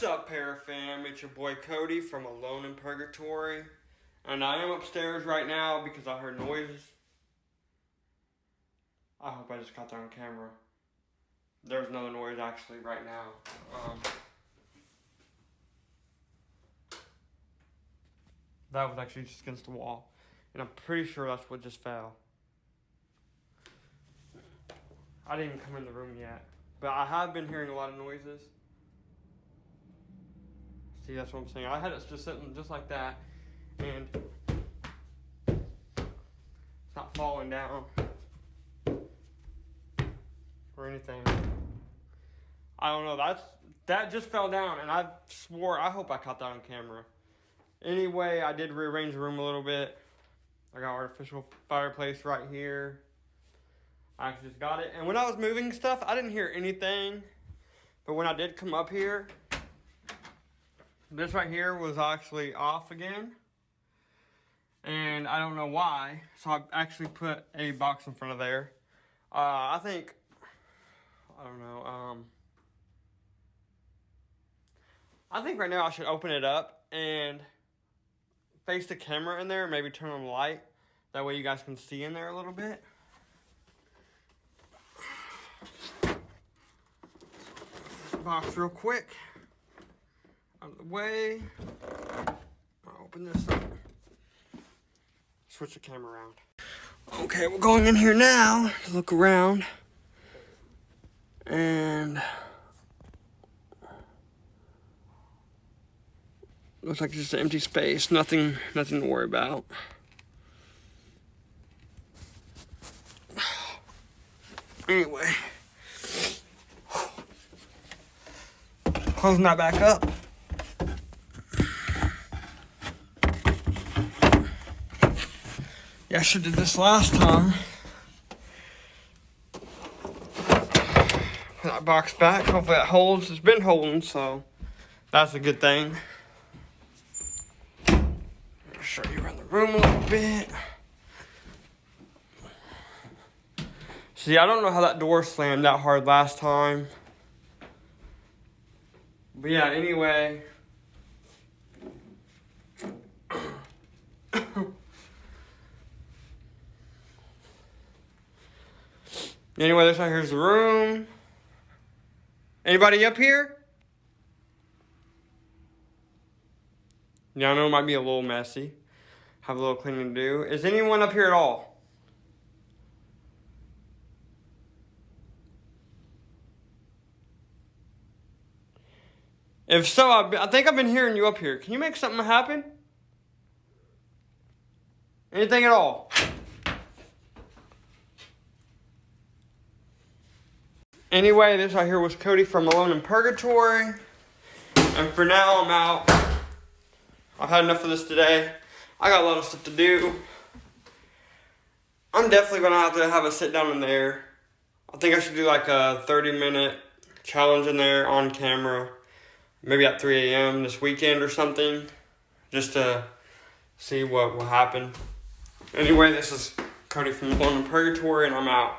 What's up, Parafam? It's your boy Cody from Alone in Purgatory. And I am upstairs right now because I heard noises. I hope I just caught that on camera. There's no noise actually right now. That was actually just against the wall. And I'm pretty sure that's what just fell. I didn't even come in the room yet. But I have been hearing a lot of noises. See, that's what I'm saying. I had it just sitting just like that. And it's not falling down. Or anything. I don't know. That just fell down. And I swore, I hope I caught that on camera. Anyway, I did rearrange the room a little bit. I got artificial fireplace right here. I actually just got it. And when I was moving stuff, I didn't hear anything. But when I did come up here, this right here was actually off again. And I don't know why. So I actually put a box in front of there. I think, I don't know. I think right now I should open it up and face the camera in there and maybe turn on the light. That way you guys can see in there a little bit. Box real quick. Out of the way. I'll open this up. Switch the camera around. Okay, we're going in here now to look around. And looks like just an empty space. Nothing to worry about. Anyway. Closing that back up. Yeah, I should have did this last time. Put that box back. Hopefully that holds. It's been holding, so that's a good thing. I'll show you around the room a little bit. See, I don't know how that door slammed that hard last time. But yeah, anyway. Anyway, this right here's the room. Anybody up here? Yeah, I know it might be a little messy. Have a little cleaning to do. Is anyone up here at all? If so, I think I've been hearing you up here. Can you make something happen? Anything at all? Anyway, this right here was Cody from Alone in Purgatory. And for now, I'm out. I've had enough of this today. I got a lot of stuff to do. I'm definitely going to have a sit down in there. I think I should do like a 30-minute challenge in there on camera. Maybe at 3 a.m. this weekend or something. Just to see what will happen. Anyway, this is Cody from Alone in Purgatory, and I'm out.